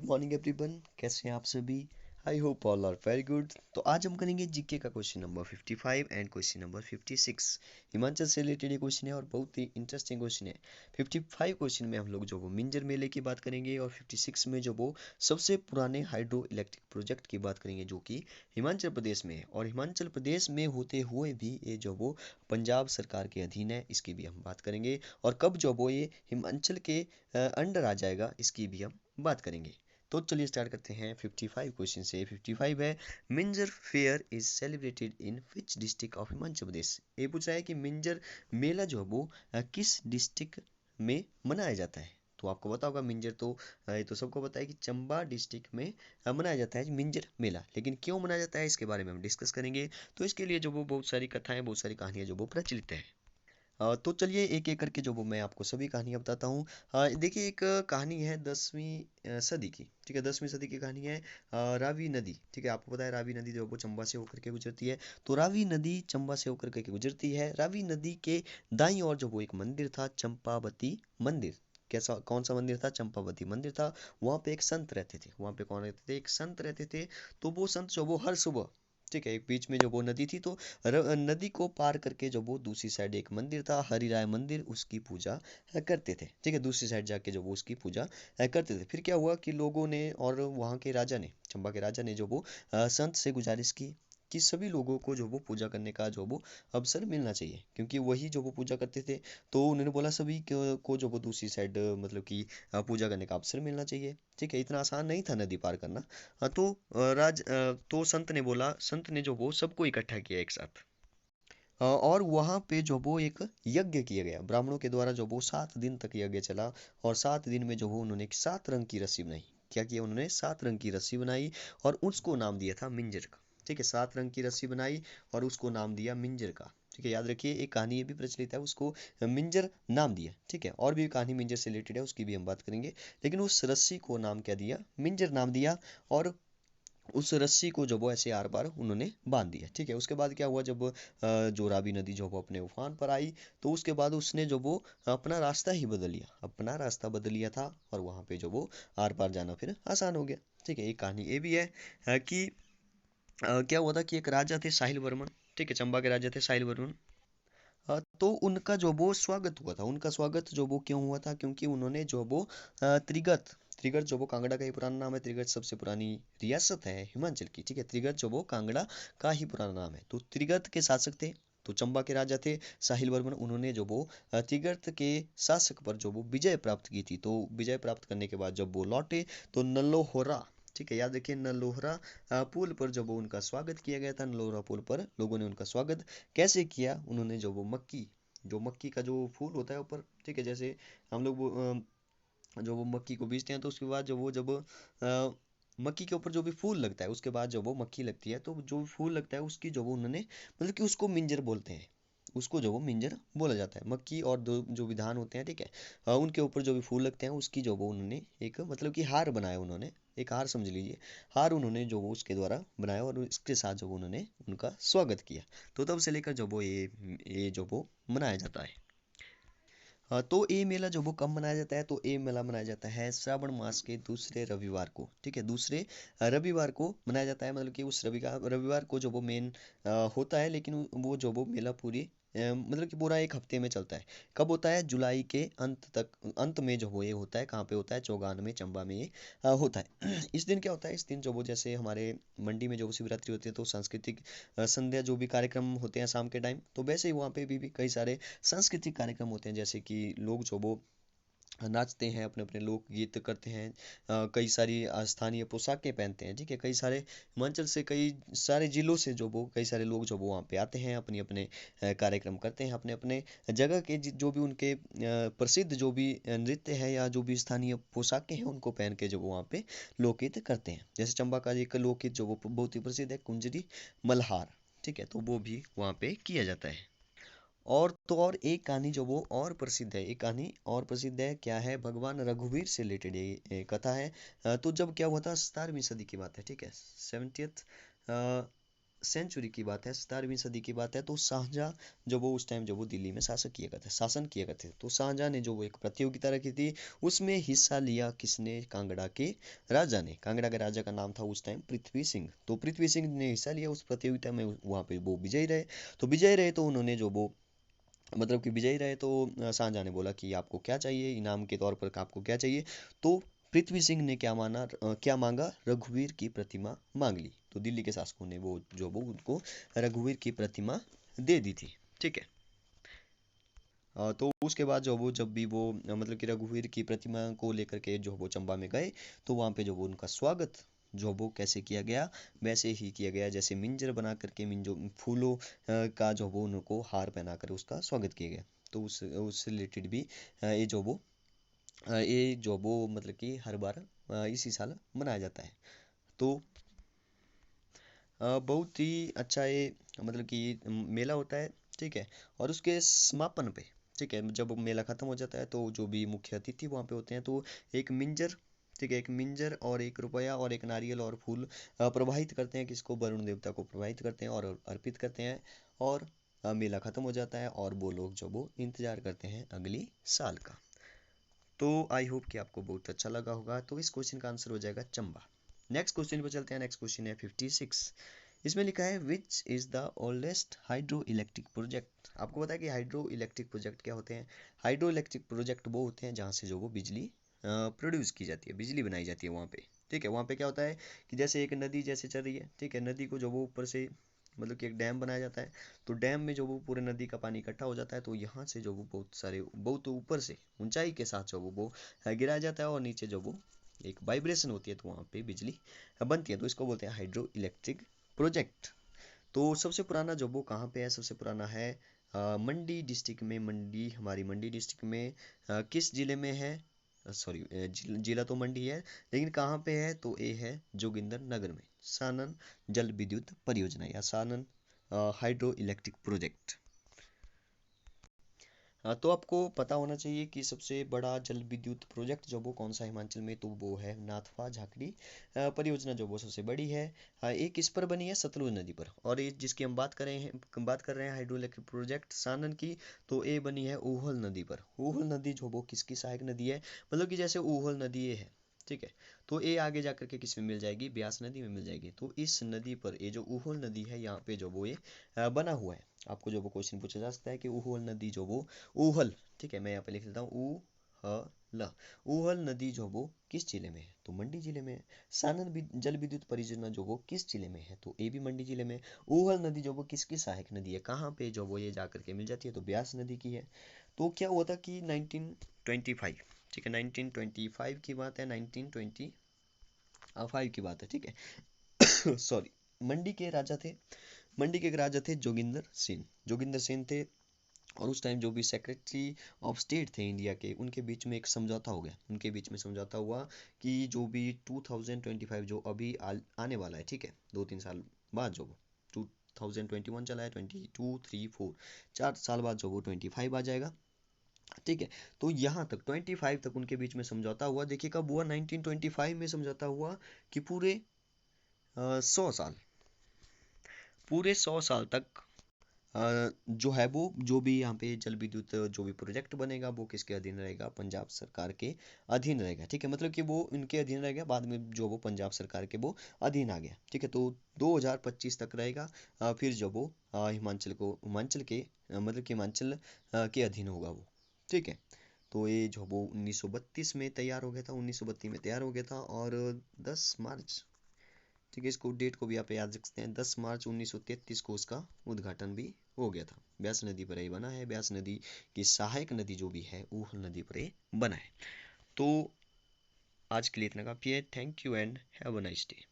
Morning everyone, कैसे हैं आप सभी। I hope all are very good. तो आज हम करेंगे जीके का question number 55 and question number 56। Himachal से रिलेटेड ये क्वेश्चन है और बहुत ही इंटरेस्टिंग क्वेश्चन है। 55 क्वेश्चन में हम लोग जो वो मिंजर मेले की बात करेंगे और 56 में जो वो सबसे पुराने हाइड्रो इलेक्ट्रिक प्रोजेक्ट की बात करेंगे जो कि हिमाचल प्रदेश में है। और हिमाचल प्रदेश में होते हुए भी ये जो वो पंजाब सरकार के अधीन है, इसकी भी हम बात करेंगे। और कब जो वो ये हिमाचल के अंडर आ जाएगा, इसकी भी हम बात करेंगे। तो चलिए स्टार्ट करते हैं 55 क्वेश्चन से। 55 है, Minjar fair is celebrated in which district of Himachal Pradesh. ये पूछ रहा है कि मिंजर मेला जो है वो किस डिस्ट्रिक्ट में मनाया जाता है। तो आपको पता होगा मिंजर तो ये तो सबको पता है कि चंबा डिस्ट्रिक्ट में मनाया जाता है मिंजर मेला। लेकिन क्यों मनाया जाता है इसके बारे में हम डिस्कस करेंगे। तो इसके लिए जो वो बहुत सारी कथाएं, बहुत सारी कहानियां जो वो प्रचलित है। तो चलिए एक एक करके जो वो मैं आपको सभी कहानियाँ बताता हूँ। देखिए एक कहानी है 10वीं सदी की, ठीक है। 10वीं सदी की कहानी है रावी नदी, ठीक है। आपको पता है रावी नदी जो वो चंबा से होकर के गुजरती है। तो रावी नदी चंबा से होकर के गुजरती है। रावी नदी के दाईं ओर जो वो एक मंदिर था, चंपावती मंदिर। कैसा, कौन सा मंदिर था? चंपावती मंदिर था। वहाँ पे एक संत रहते थे। वहाँ पे कौन रहते थे? एक संत रहते थे। तो वो संत जो वो हर सुबह, ठीक है, एक बीच में जो वो नदी थी, तो नदी को पार करके जो वो दूसरी साइड एक मंदिर था, हरिराय मंदिर, उसकी पूजा करते थे, ठीक है। दूसरी साइड जाके जो वो उसकी पूजा करते थे। फिर क्या हुआ कि लोगों ने और वहाँ के राजा ने, चंबा के राजा ने जो वो संत से गुजारिश की कि सभी लोगों को जो वो पूजा करने का जो वो अवसर मिलना चाहिए, क्योंकि वही जो वो पूजा करते थे। तो उन्होंने बोला सभी को जो वो दूसरी साइड मतलब कि पूजा करने का अवसर मिलना चाहिए, ठीक है। इतना आसान नहीं था नदी पार करना। तो संत ने बोला, संत ने जो वो सबको इकट्ठा किया एक साथ। और वहाँ पे जो वो एक यज्ञ किया गया ब्राह्मणों के द्वारा, जो वो 7 दिन तक यज्ञ चला। और 7 दिन में जो वो उन्होंने एक 7 रंग की रस्सी बनाई। क्या किया उन्होंने? 7 रंग की रस्सी बनाई और उसको नाम दिया था मिंजर का, ठीक है। 7 रंग की रस्सी बनाई और उसको नाम दिया मिंजर का, ठीक है। याद रखिए एक कहानी ये भी प्रचलित है, उसको मिंजर नाम दिया, ठीक है। और भी कहानी मिंजर से रिलेटेड है, उसकी भी हम बात करेंगे। लेकिन उस रस्सी को नाम क्या दिया? मिंजर नाम दिया। और उस रस्सी को जो वो ऐसे आर पार उन्होंने बांध दिया, ठीक है। उसके बाद क्या हुआ, जब जो रावी नदी जो वो अपने उफान पर आई, तो उसके बाद उसने जो वो अपना रास्ता ही बदल लिया, अपना रास्ता बदल लिया था। और वहाँ पे जो वो आर पार जाना फिर आसान हो गया, ठीक है। एक कहानी ये भी है कि क्या हुआ था कि एक राजा थे साहिल वर्मन, ठीक है। चंबा के राजा थे साहिल वर्मन। तो उनका जो वो स्वागत हुआ था, उनका स्वागत जो वो क्यों हुआ था? क्योंकि उन्होंने जो वो त्रिगत, त्रिगत जो वो कांगड़ा का ही पुराना नाम है। त्रिगत सबसे पुरानी रियासत है हिमाचल की, ठीक है। त्रिगत जो वो कांगड़ा का ही पुराना नाम है। तो त्रिगत के शासक थे, तो चंबा के राजा थे साहिल वर्मन। उन्होंने जो वो त्रिगत के शासक पर जो वो विजय प्राप्त की थी। तो विजय प्राप्त करने के बाद जब वो लौटे, तो नल्लोहोरा, ठीक है, याद रखिए नल्लोहरा पुल पर जब वो उनका स्वागत किया गया था। नल्लोहरा पुल पर लोगों ने उनका स्वागत कैसे किया? उन्होंने जो वो मक्की, जो मक्की का जो फूल होता है ऊपर, ठीक है, जैसे हम लोग वो जो वो मक्की को बीजते हैं, तो उसके बाद जो वो जब मक्की के ऊपर जो भी फूल लगता है, उसके बाद जब वो मक्की लगती है, तो जो भी फूल लगता है उसकी जो वो उन्होंने मतलब कि उसको मिंजर बोलते हैं, उसको जो वो मिंजर बोला जाता है। मक्की और दो जो विधान होते हैं, ठीक है, उनके ऊपर जो भी फूल लगते हैं उसकी जो वो उन्होंने एक मतलब कि हार बनाया उन्होंने, एक हार समझ लीजिए। हार उन्होंने जो वो उसके द्वारा बनाया और इसके साथ जो वो उन्होंने उनका स्वागत किया। तो तब से लेकर जो वो ये जो वो मनाया जाता है। हाँ, तो ये मेला जो वो कब मनाया जाता है? तो ये मेला मनाया जाता है श्रावण मास के दूसरे रविवार को, ठीक है। दूसरे रविवार को मनाया जाता है, मतलब कि उस रविवार को जो वो मेन होता है। लेकिन वो जो वो मेला पूरी मतलब कि पूरा एक हफ्ते में चलता है। कब होता है? जुलाई के अंत तक, अंत में जो वो ये होता है। कहाँ पे होता है? चौगान में, चंबा में ये होता है। इस दिन क्या होता है? इस दिन जो वो जैसे हमारे मंडी में जो वो शिवरात्रि होती है, तो सांस्कृतिक संध्या जो भी कार्यक्रम होते हैं शाम के टाइम, तो वैसे ही वहाँ पे भी कई सारे सांस्कृतिक कार्यक्रम होते हैं। जैसे कि लोग जो वो नाचते हैं, अपने अपने लोकगीत करते हैं, कई सारी स्थानीय पोशाकें पहनते हैं, ठीक है। कई सारे हिमाचल से, कई सारे जिलों से जो वो कई सारे लोग जो वो वहाँ पे आते हैं, अपने अपने कार्यक्रम करते हैं, अपने अपने जगह के जो भी उनके प्रसिद्ध जो भी नृत्य है या जो भी स्थानीय पोशाकें हैं, उनको पहन के जो वो वहाँ पे लोकगीत करते हैं। जैसे चंबा का एक लोकगीत जो वो बहुत ही प्रसिद्ध है, कुंजरी मल्हार, ठीक है। तो वो भी वहाँ पे किया जाता है। और तो और एक कहानी जो वो और प्रसिद्ध है, एक कहानी और प्रसिद्ध है, क्या है? भगवान रघुवीर से रिलेटेड ये कथा है। तो जब क्या हुआ था, 17वीं सदी की बात है, ठीक है। 70th सेंचुरी की बात है, 17वीं सदी की बात है, तो शाहजहाँ जब वो उस टाइम जब वो दिल्ली में शासन किया करते थे, तो शाहजहाँ ने जो वो एक प्रतियोगिता रखी थी, उसमें हिस्सा लिया किसने? कांगड़ा के राजा ने। कांगड़ा के राजा का नाम था उस टाइम पृथ्वी सिंह। तो पृथ्वी सिंह ने हिस्सा लिया उस प्रतियोगिता में, वहाँ पे वो विजयी रहे। तो विजयी रहे तो उन्होंने जो वो मतलब कि विजयी रहे, तो शाहजहाँ ने बोला कि आपको क्या चाहिए इनाम के तौर पर, आपको क्या चाहिए? तो पृथ्वी सिंह ने क्या मांगा? रघुवीर की प्रतिमा मांग ली। तो दिल्ली के शासकों ने वो उनको रघुवीर की प्रतिमा दे दी थी। ठीक है। तो उसके बाद जो वो जब भी वो मतलब कि रघुवीर की प्रतिमा को लेकर के जो वो चंबा में गए, तो वहाँ पे जो वो उनका स्वागत जो वो कैसे किया गया? वैसे ही किया गया जैसे मिंजर बना करके, मिंजो फूलों का जो वो उनको हार पहना कर उसका स्वागत किया गया। तो उससे रिलेटेड भी ये जो वो मतलब कि हर बार इसी साल मनाया जाता है। तो बहुत ही अच्छा ये मतलब कि मेला होता है। ठीक है। और उसके समापन पे, ठीक है, जब मेला खत्म हो जाता है तो जो भी मुख्य अतिथि वहाँ पे होते हैं, तो एक मिंजर, ठीक है, एक मिंजर और 1 रुपया और एक नारियल और फूल प्रवाहित करते हैं, किसको? वरुण देवता को प्रवाहित करते हैं और अर्पित करते हैं। और मेला खत्म हो जाता है और वो लोग जो वो इंतजार करते हैं अगली साल का। तो आई होप कि आपको बहुत अच्छा लगा होगा। तो इस क्वेश्चन का आंसर हो जाएगा चंबा। नेक्स्ट क्वेश्चन पर चलते हैं। नेक्स्ट क्वेश्चन है 56। इसमें लिखा है which is the oldest hydro electric project. आपको पता है कि हाइड्रो इलेक्ट्रिक प्रोजेक्ट क्या होते हैं? हाइड्रो इलेक्ट्रिक प्रोजेक्ट वो होते हैं जहाँ से जो वो बिजली प्रोड्यूस की जाती है, बिजली बनाई जाती है वहाँ पे। ठीक है। वहाँ पे क्या होता है कि जैसे एक नदी जैसे चल रही है, ठीक है, नदी को जो वो ऊपर से मतलब कि एक डैम बनाया जाता है, तो डैम में जो वो पूरे नदी का पानी इकट्ठा हो जाता है, तो यहाँ से जो वो बहुत ऊपर से ऊंचाई के साथ जो वो गिराया जाता है, और नीचे जो वो एक वाइब्रेशन होती है, तो वहाँ पे बिजली बनती है। तो इसको बोलते हैं हाइड्रो इलेक्ट्रिक प्रोजेक्ट। तो सबसे पुराना जो वो कहाँ पे है? सबसे पुराना है मंडी डिस्ट्रिक्ट में। हमारी मंडी डिस्ट्रिक्ट में किस जिले में है? सॉरी, जिला तो मंडी है, लेकिन कहाँ पे है? तो ये है जोगिंदर नगर में, सानन जल विद्युत परियोजना या सानन हाइड्रो इलेक्ट्रिक प्रोजेक्ट। हाँ, तो आपको पता होना चाहिए कि सबसे बड़ा जल विद्युत प्रोजेक्ट जो वो कौन सा है हिमाचल में? तो वो है नाथपा झाकड़ी परियोजना, जो वो सबसे बड़ी है। एक किस पर बनी है? सतलुज नदी पर। और ये जिसकी हम बात कर रहे हैं हाइड्रो इलेक्ट्रिक प्रोजेक्ट सानन की, तो ये बनी है ऊहल नदी पर। ऊहल नदी जो वो किसकी सहायक नदी है? मतलब कि जैसे ऊहल नदी ये है, ठीक है, तो ये आगे जा करके किस में मिल जाएगी? ब्यास नदी में मिल जाएगी। तो इस नदी पर ये जो ऊहल नदी है, यहाँ पे जो वो ये बना हुआ है। आपको जो वो क्वेश्चन पूछा जा सकता है कि ऊहल नदी जो वो ऊहल, ठीक है, मैं यहाँ पे लिख लेता हूँ ऊहल। ऊहल नदी जो वो किस जिले में है? तो मंडी जिले में है। सानन जल विद्युत परियोजना जो वो किस जिले में है? तो ये भी मंडी जिले में है। ऊहल नदी जो वो किसकी सहायक नदी है? कहाँ पे जो वो ये जा करके मिल जाती है? तो ब्यास नदी की है। तो क्या हुआ था कि 1925, ठीक है, 1925 की बात है, 1925 की बात है, ठीक है। सॉरी। मंडी के राजा थे, मंडी के एक राजा थे जोगिंदर सेन। जोगिंदर सेन थे, और उस टाइम जो भी सेक्रेटरी ऑफ स्टेट थे इंडिया के, उनके बीच में एक समझौता हो गया। उनके बीच में समझौता हुआ कि जो भी 2025 जो अभी आने वाला है, ठीक है, 2-3 साल बाद जो 2021 चला है, 22, 3, 4, 4 साल बाद जो वो 25 आ जाएगा। ठीक है। तो यहाँ तक 25 तक उनके बीच में समझौता हुआ। देखिए कब हुआ? 1925 में समझौता हुआ कि पूरे 100 साल, पूरे 100 साल तक जो है वो जो भी यहाँ पे जल विद्युत जो भी प्रोजेक्ट बनेगा वो किसके अधीन रहेगा? पंजाब सरकार के अधीन रहेगा। ठीक है, मतलब कि वो इनके अधीन रहेगा, बाद में जो वो पंजाब सरकार के वो अधीन आ गया। ठीक है, तो 2025 तक रहेगा। फिर जब वो हिमाचल के मतलब कि हिमाचल के अधीन होगा वो। ठीक है। तो ये जो वो 1932 में तैयार हो गया था, 1932 में तैयार हो गया था, और 10 मार्च, ठीक है, इसको डेट को भी आप याद रख सकते हैं, 10 मार्च 1933 को उसका उद्घाटन भी हो गया था। ब्यास नदी पर ही बना है। ब्यास नदी की सहायक नदी जो भी है ऊहल नदी पर ही बना है। तो आज के लिए इतना काफ़ी है। Thank you and have a nice day.